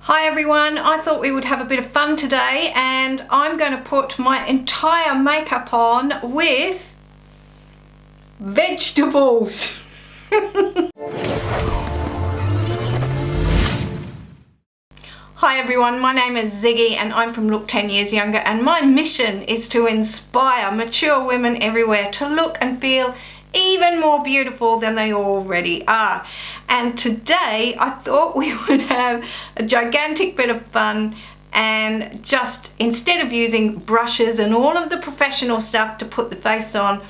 Hi everyone, I thought we would have a bit of fun today and I'm going to put my entire makeup on with vegetables. Hi everyone, my name is Ziggy and I'm from Look 10 Years Younger, and my mission is to inspire mature women everywhere to look and feel even more beautiful than they already are. And today I thought we would have a gigantic bit of fun and just, instead of using brushes and all of the professional stuff to put the face on,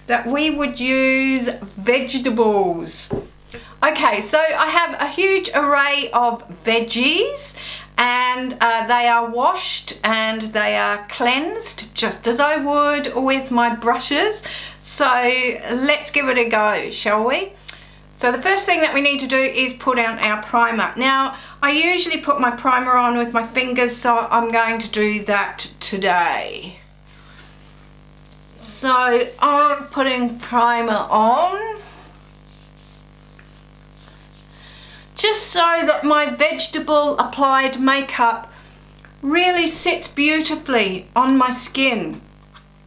that we would use vegetables. Okay, so I have a huge array of veggies and they are washed and they are cleansed just as I would with my brushes. So let's give it a go, shall we? So the first thing that we need to do is put on our primer. Now, I usually put my primer on with my fingers, so I'm going to do that today. So I'm putting primer on, just so that my vegetable applied makeup really sits beautifully on my skin.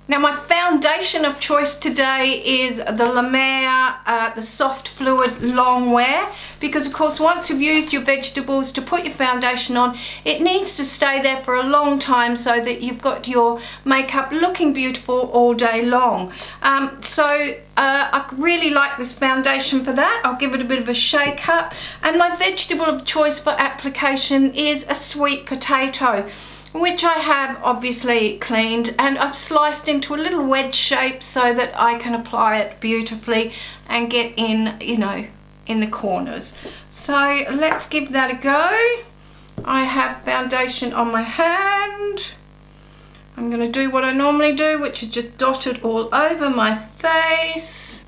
Now, my foundation of choice today is the La Mer, the Soft Fluid Long Wear, because of course once you've used your vegetables to put your foundation on, it needs to stay there for a long time so that you've got your makeup looking beautiful all day long. I really like this foundation for that. I'll give it a bit of a shake up, and my vegetable of choice for application is a sweet potato, which I have obviously cleaned, and I've sliced into a little wedge shape so that I can apply it beautifully and get in, you know, in the corners. So let's give that a go. I have foundation on my hand. I'm going to do what I normally do, which is just dot it all over my face.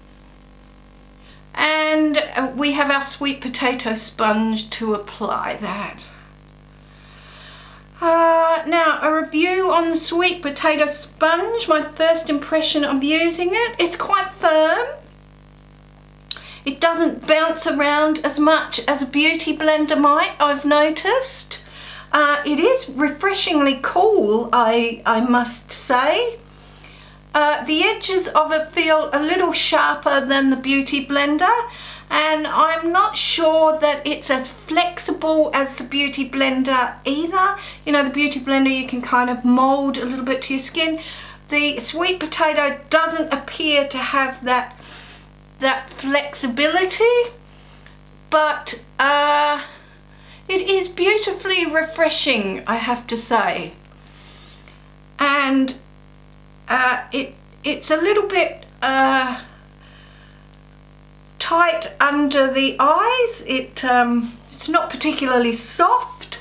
And we have our sweet potato sponge to apply that. Now, a review on the sweet potato sponge, my first impression of using it. It's quite firm. It doesn't bounce around as much as a beauty blender might, I've noticed. It is refreshingly cool, I must say. The edges of it feel a little sharper than the beauty blender, and I'm not sure that it's as flexible as the beauty blender either. You know, the beauty blender you can kind of mold a little bit to your skin. The sweet potato doesn't appear to have that flexibility, but it is beautifully refreshing, I have to say. And it's a little bit tight under the eyes. It's not particularly soft,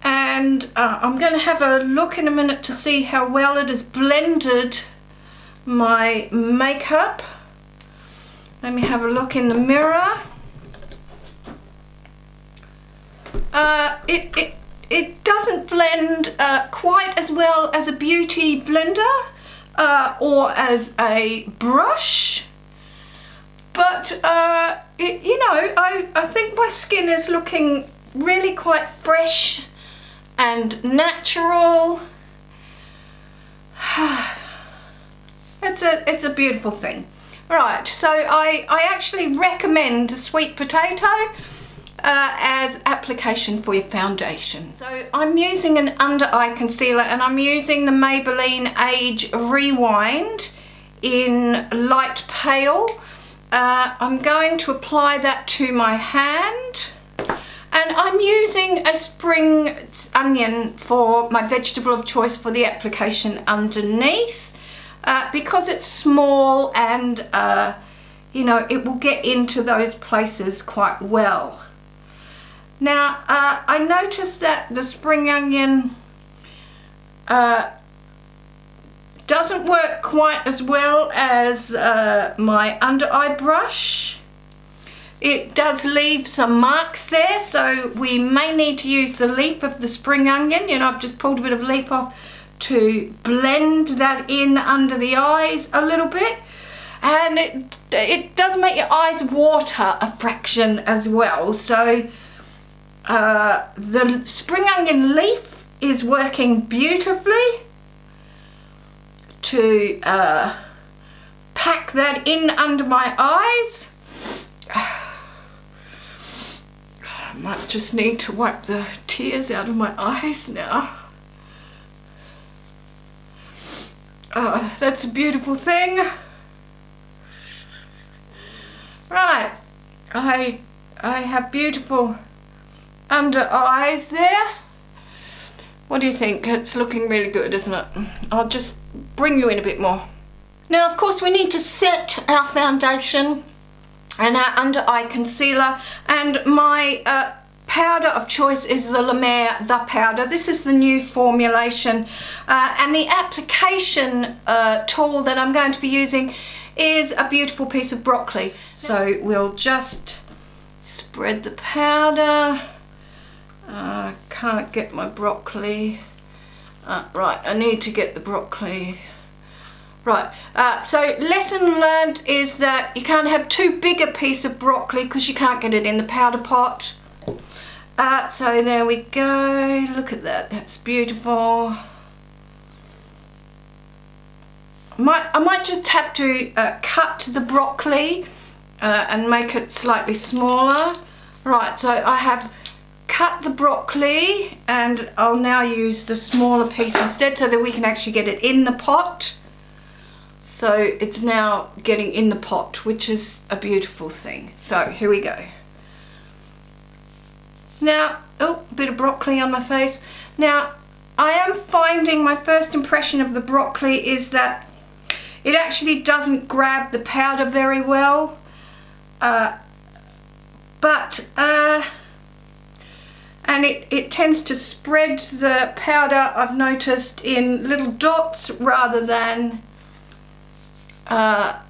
and I'm going to have a look in a minute to see how well it has blended my makeup. Let me have a look in the mirror. It doesn't blend quite as well as a beauty blender or as a brush, but you know, I think my skin is looking really quite fresh and natural. It's a beautiful thing. Right, so I actually recommend the sweet potato as application for your foundation. So I'm using an under eye concealer, and I'm using the Maybelline Age Rewind in light pale. I'm going to apply that to my hand, and I'm using a spring onion for my vegetable of choice for the application underneath, because it's small and you know, it will get into those places quite well. Now, I noticed that the spring onion doesn't work quite as well as my under eye brush. It does leave some marks there, so we may need to use the leaf of the spring onion. You know, I've just pulled a bit of leaf off to blend that in under the eyes a little bit. and it does make your eyes water a fraction as well. So the spring onion leaf is working beautifully to pack that in under my eyes. I might just need to wipe the tears out of my eyes now. Oh, that's a beautiful thing. Right, I have beautiful under eyes there. What do you think? It's looking really good, isn't it? I'll just bring you in a bit more. Now, of course, we need to set our foundation and our under eye concealer, and my powder of choice is the La Mer The Powder. This is the new formulation, and the application tool that I'm going to be using is a beautiful piece of broccoli. So we'll just spread the powder. I can't get my broccoli. Right, I need to get the broccoli. Right, so lesson learned is that you can't have too big a piece of broccoli because you can't get it in the powder pot. So there we go, look at that, that's beautiful. I might just have to cut the broccoli and make it slightly smaller. Right, so I have cut the broccoli and I'll now use the smaller piece instead so that we can actually get it in the pot. So it's now getting in the pot, which is a beautiful thing. So here we go. Now, oh, a bit of broccoli on my face. Now, I am finding my first impression of the broccoli is that it actually doesn't grab the powder very well. And it tends to spread the powder, I've noticed, in little dots rather than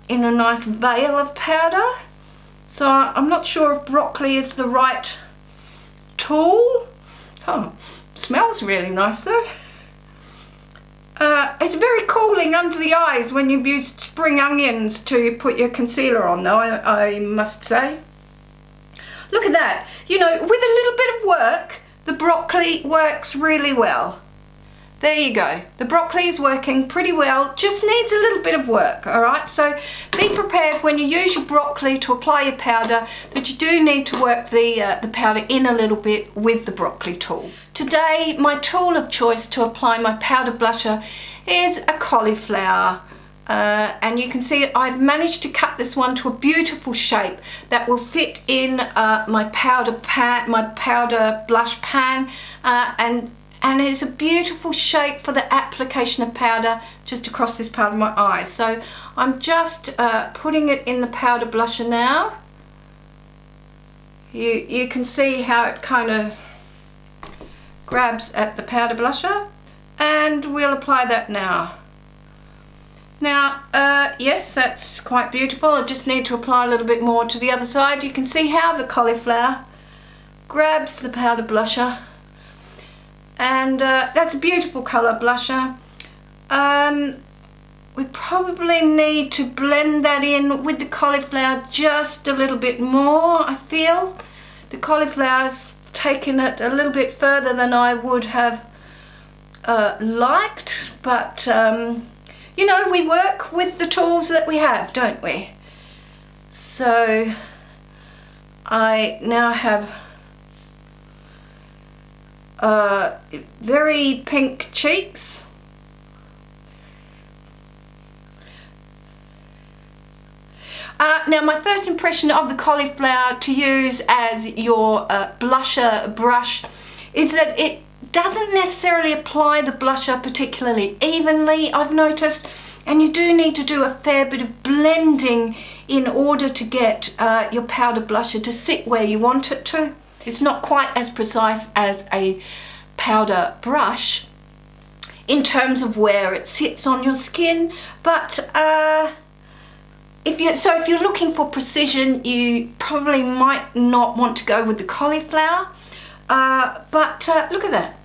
in a nice veil of powder. So I'm not sure if broccoli is the right tool. Oh, smells really nice though. It's very cooling under the eyes when you've used spring onions to put your concealer on though, I must say. Look at that. You know, with a little bit of work, the broccoli works really well. There you go. The broccoli is working pretty well, just needs a little bit of work, all right? So be prepared when you use your broccoli to apply your powder that you do need to work the powder in a little bit with the broccoli tool. Today, my tool of choice to apply my powder blusher is a cauliflower. And you can see I've managed to cut this one to a beautiful shape that will fit in my powder blush pan, and it's a beautiful shape for the application of powder just across this part of my eye. So I'm just putting it in the powder blusher now. You can see how it kind of grabs at the powder blusher, and we'll apply that now. Now, yes, that's quite beautiful. I just need to apply a little bit more to the other side. You can see how the cauliflower grabs the powder blusher, and that's a beautiful colour blusher. We probably need to blend that in with the cauliflower just a little bit more, I feel. The cauliflower's taken it a little bit further than I would have liked, but you know, we work with the tools that we have, don't we? So I now have very pink cheeks. Now my first impression of the cauliflower to use as your blusher brush is that it doesn't necessarily apply the blusher particularly evenly, I've noticed, and you do need to do a fair bit of blending in order to get your powder blusher to sit where you want it to. It's not quite as precise as a powder brush in terms of where it sits on your skin, but if you're looking for precision, you probably might not want to go with the cauliflower. But look at that.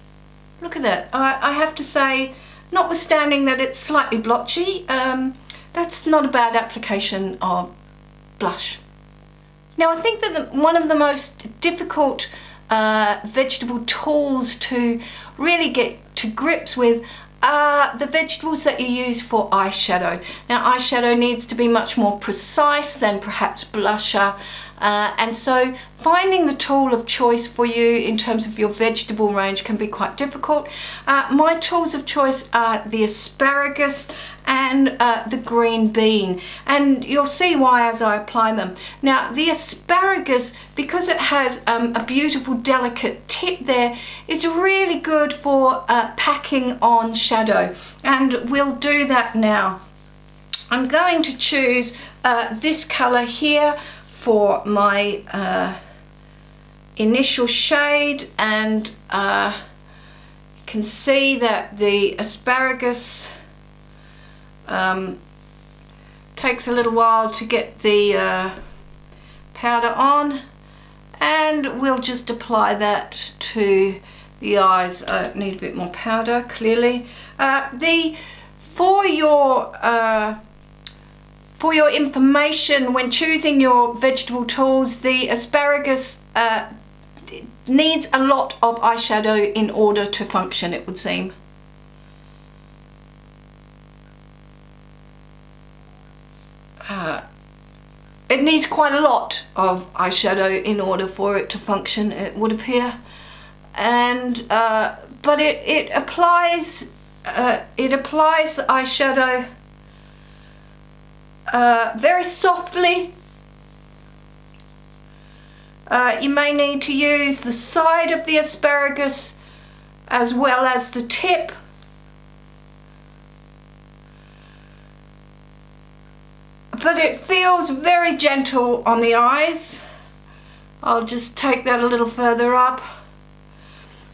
Look at that. I have to say, notwithstanding that it's slightly blotchy, that's not a bad application of blush. Now I think that one of the most difficult vegetable tools to really get to grips with are the vegetables that you use for eyeshadow. Now eyeshadow needs to be much more precise than perhaps blusher, and so finding the tool of choice for you in terms of your vegetable range can be quite difficult. My tools of choice are the asparagus and the green bean, and you'll see why as I apply them. Now the asparagus, because it has a beautiful delicate tip there, is really good for packing on shadow, and we'll do that now. I'm going to choose this colour here for my initial shade, and you can see that the asparagus takes a little while to get the powder on, and we'll just apply that to the eyes. Need a bit more powder, clearly. For your information, when choosing your vegetable tools, the asparagus needs a lot of eyeshadow in order to function, it would seem. It needs quite a lot of eyeshadow in order for it to function, it would appear, and but it applies the eyeshadow very softly. You may need to use the side of the asparagus as well as the tip. But it feels very gentle on the eyes. I'll just take that a little further up.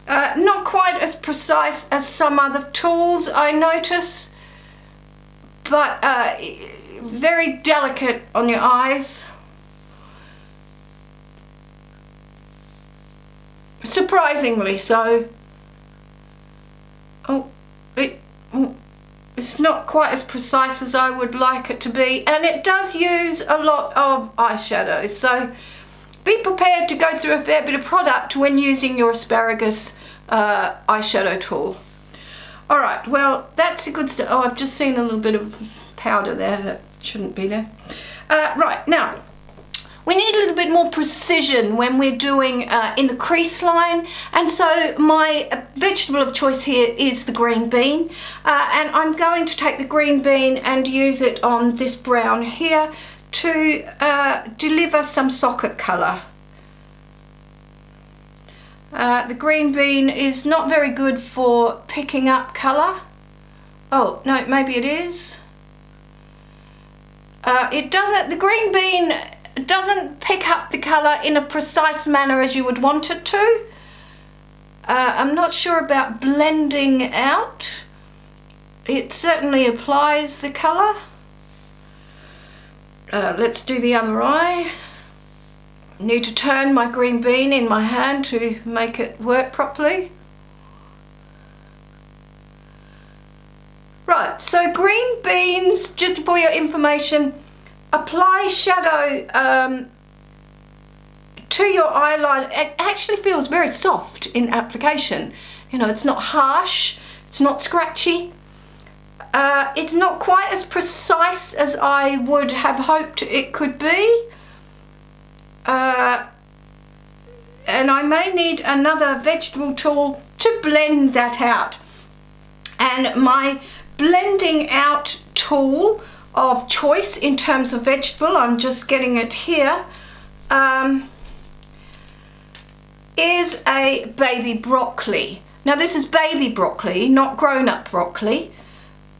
Not quite as precise as some other tools, I notice, but very delicate on your eyes. Surprisingly so. It's not quite as precise as I would like it to be, and it does use a lot of eyeshadow, so be prepared to go through a fair bit of product when using your asparagus eyeshadow tool. Alright, well that's a good start. Oh, I've just seen a little bit of powder there that shouldn't be there. Right, now we need a little bit more precision when we're doing in the crease line, and so my vegetable of choice here is the green bean, and I'm going to take the green bean and use it on this brown here to deliver some socket colour. The green bean is not very good for picking up colour. Oh no, maybe it is. It doesn't. The green bean doesn't pick up the colour in a precise manner as you would want it to. I'm not sure about blending out. It certainly applies the colour. Let's do the other eye. Need to turn my green bean in my hand to make it work properly. Right, so green beans, just for your information, apply shadow to your eyeliner. It actually feels very soft in application. You know, it's not harsh, it's not scratchy. It's not quite as precise as I would have hoped it could be. And I may need another vegetable tool to blend that out. And my blending out tool of choice in terms of vegetable, I'm just getting it here, is a baby broccoli. Now this is baby broccoli, not grown-up broccoli.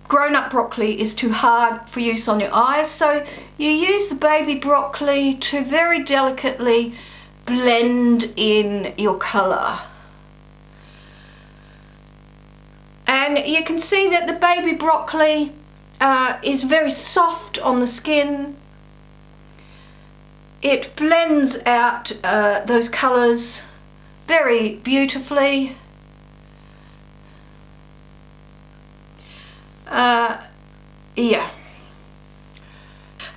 Grown-up broccoli is too hard for use on your eyes, so you use the baby broccoli to very delicately blend in your colour. And you can see that the baby broccoli is very soft on the skin. It blends out those colours very beautifully. Yeah.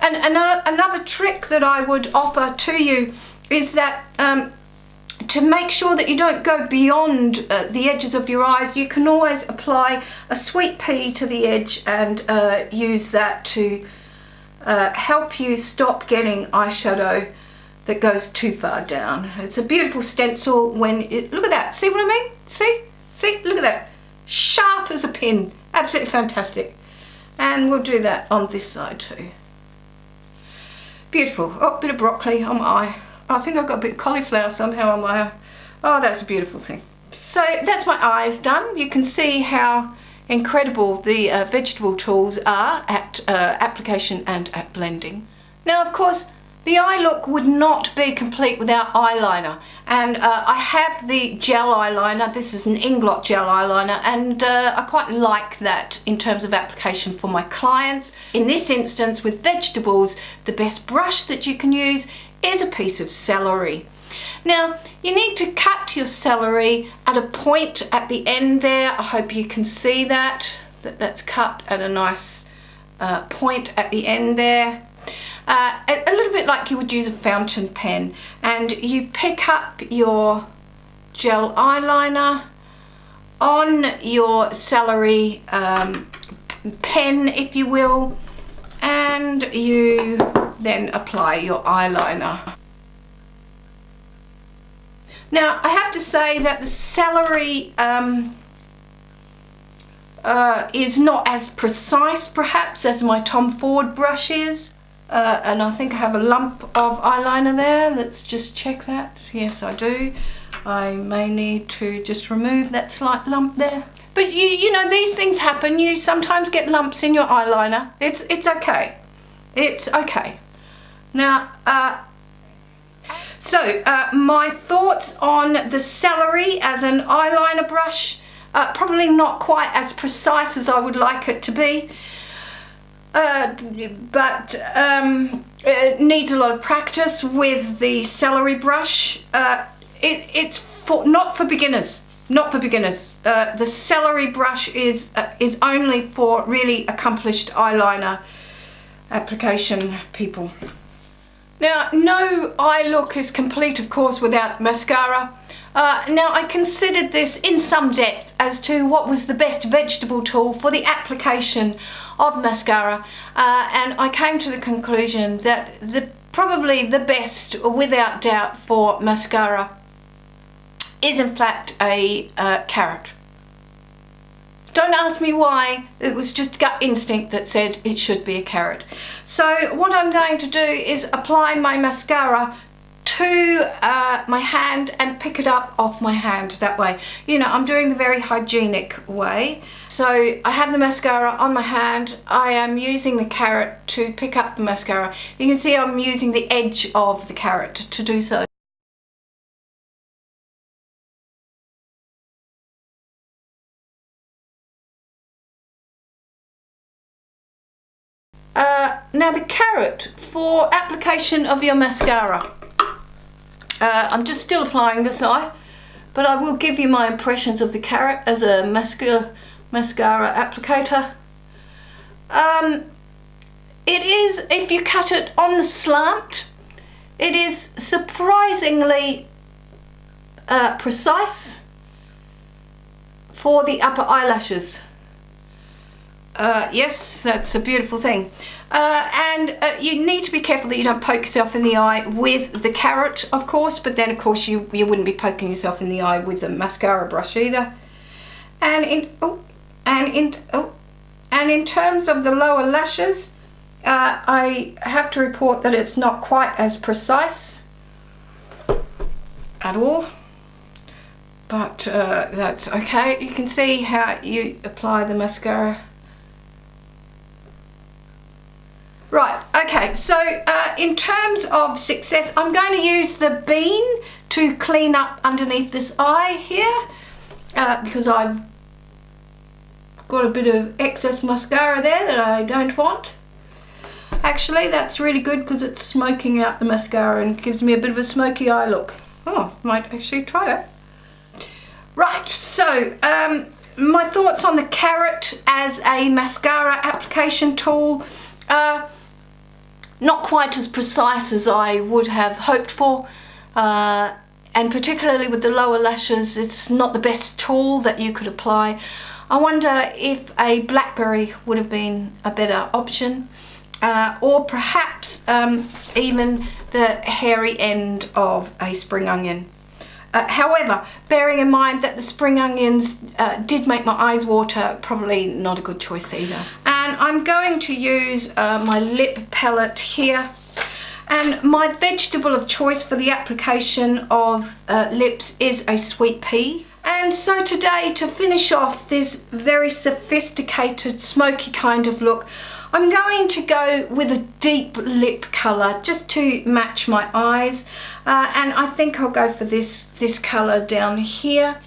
And another trick that I would offer to you is that to make sure that you don't go beyond the edges of your eyes, you can always apply a sweet pea to the edge and use that to help you stop getting eyeshadow that goes too far down. It's a beautiful stencil when look at that, see what I mean? See, look at that, sharp as a pin, absolutely fantastic. And we'll do that on this side too. Beautiful. Oh, a bit of broccoli on my eye. I think I've got a bit of cauliflower somehow on my eye. Oh, that's a beautiful thing. So that's my eyes done. You can see how incredible the vegetable tools are at application and at blending. Now, of course, the eye look would not be complete without eyeliner, and I have the gel eyeliner. This is an Inglot gel eyeliner, and I quite like that in terms of application for my clients. In this instance, with vegetables, the best brush that you can use is a piece of celery. Now, you need to cut your celery at a point at the end there. I hope you can see that's cut at a nice point at the end there. A little bit like you would use a fountain pen, and you pick up your gel eyeliner on your celery pen, if you will, and you then apply your eyeliner. Now, I have to say that the celery is not as precise perhaps as my Tom Ford brush is. And I think I have a lump of eyeliner there. Let's just check that. Yes, I do. I may need to just remove that slight lump there. But you know, these things happen. You sometimes get lumps in your eyeliner. It's okay. It's okay. Now, my thoughts on the celery as an eyeliner brush, probably not quite as precise as I would like it to be. But it needs a lot of practice with the celery brush. It's not for beginners. Not for beginners. The celery brush is only for really accomplished eyeliner application people. Now, no eye look is complete, of course, without mascara. Now, I considered this in some depth as to what was the best vegetable tool for the application of mascara, and I came to the conclusion that probably the best, without doubt, for mascara is in fact a carrot. Don't ask me why, it was just gut instinct that said it should be a carrot. So what I'm going to do is apply my mascara to my hand and pick it up off my hand that way. You know, I'm doing the very hygienic way. So I have the mascara on my hand. I am using the carrot to pick up the mascara. You can see I'm using the edge of the carrot to do so. Now the carrot for application of your mascara. I'm just still applying this eye, but I will give you my impressions of the carrot as a mascara applicator. It is, if you cut it on the slant, it is surprisingly precise for the upper eyelashes. Yes, that's a beautiful thing. And you need to be careful that you don't poke yourself in the eye with the carrot, of course, but then of course you wouldn't be poking yourself in the eye with the mascara brush either. And in terms of the lower lashes, I have to report that it's not quite as precise at all, but that's okay. You can see how you apply the mascara. Right, okay, so in terms of success, I'm going to use the bean to clean up underneath this eye here, because I've got a bit of excess mascara there that I don't want. Actually, that's really good because it's smoking out the mascara and gives me a bit of a smoky eye look. Oh, might actually try that. Right, so my thoughts on the carrot as a mascara application tool. not quite as precise as I would have hoped for, and particularly with the lower lashes, it's not the best tool that you could apply. I wonder if a blackberry would have been a better option, or perhaps even the hairy end of a spring onion. However, bearing in mind that the spring onions did make my eyes water, probably not a good choice either. And I'm going to use my lip palette here. And my vegetable of choice for the application of lips is a sweet pea. And so today, to finish off this very sophisticated, smoky kind of look, I'm going to go with a deep lip colour just to match my eyes, and I think I'll go for this colour down here,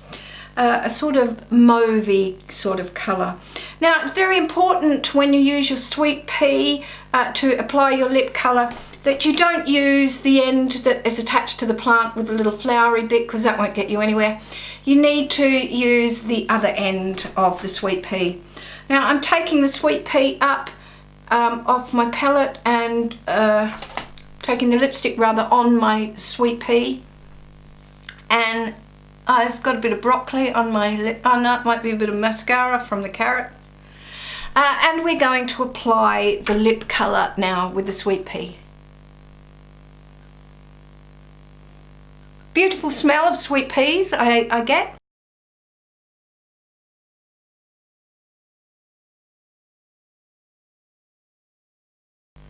a sort of mauvey sort of colour. Now, it's very important when you use your sweet pea to apply your lip colour that you don't use the end that is attached to the plant with the little flowery bit, because that won't get you anywhere. You need to use the other end of the sweet pea. Now, I'm taking the sweet pea up off my palette and taking the lipstick rather on my sweet pea, and I've got a bit of broccoli on my lip. Oh no, it might be a bit of mascara from the carrot, and we're going to apply the lip colour now with the sweet pea. Beautiful smell of sweet peas I get.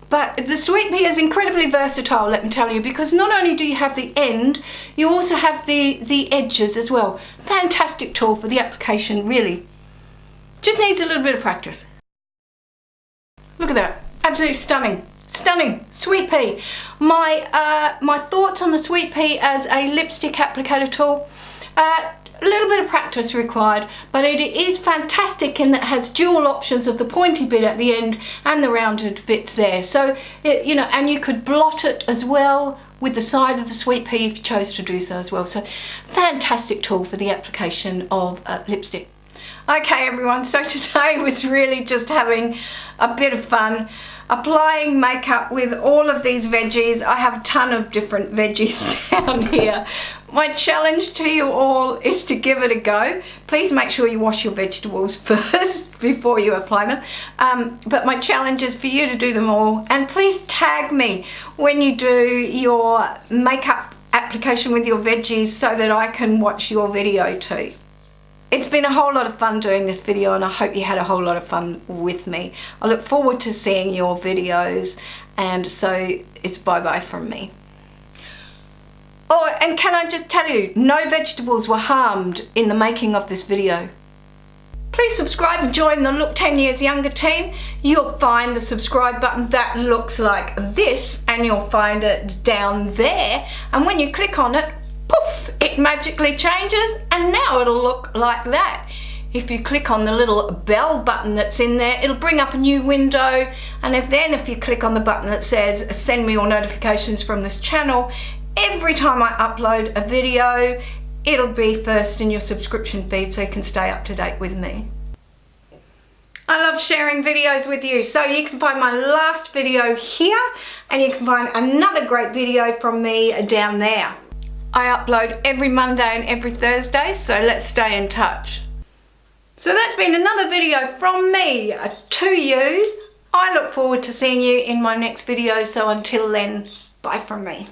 But the sweet pea is incredibly versatile, let me tell you, because not only do you have the end, you also have the edges as well. Fantastic tool for the application, really. Just needs a little bit of practice. Look at that, absolutely stunning. Stunning, sweet pea. My thoughts on the sweet pea as a lipstick applicator tool. A little bit of practice required, but it is fantastic in that it has dual options of the pointy bit at the end and the rounded bits there. So, you know, and you could blot it as well with the side of the sweet pea if you chose to do so as well. So, fantastic tool for the application of lipstick. Okay everyone, so today was really just having a bit of fun applying makeup with all of these veggies. I have a ton of different veggies down here. My challenge to you all is to give it a go. Please make sure you wash your vegetables first before you apply them. But my challenge is for you to do them all, and please tag me when you do your makeup application with your veggies so that I can watch your video too. It's been a whole lot of fun doing this video, and I hope you had a whole lot of fun with me. I look forward to seeing your videos, and so it's bye-bye from me. Oh, and can I just tell you, no vegetables were harmed in the making of this video. Please subscribe and join the Look 10 Years Younger team. You'll find the subscribe button that looks like this, and you'll find it down there. And when you click on it, poof, it magically changes, and now it'll look like that. If you click on the little bell button that's in there, it'll bring up a new window, and if you click on the button that says send me all notifications from this channel, every time I upload a video, it'll be first in your subscription feed so you can stay up to date with me. I love sharing videos with you, so you can find my last video here, and you can find another great video from me down there. I upload every Monday and every Thursday, so let's stay in touch. So that's been another video from me to you. I look forward to seeing you in my next video, so until then, bye from me.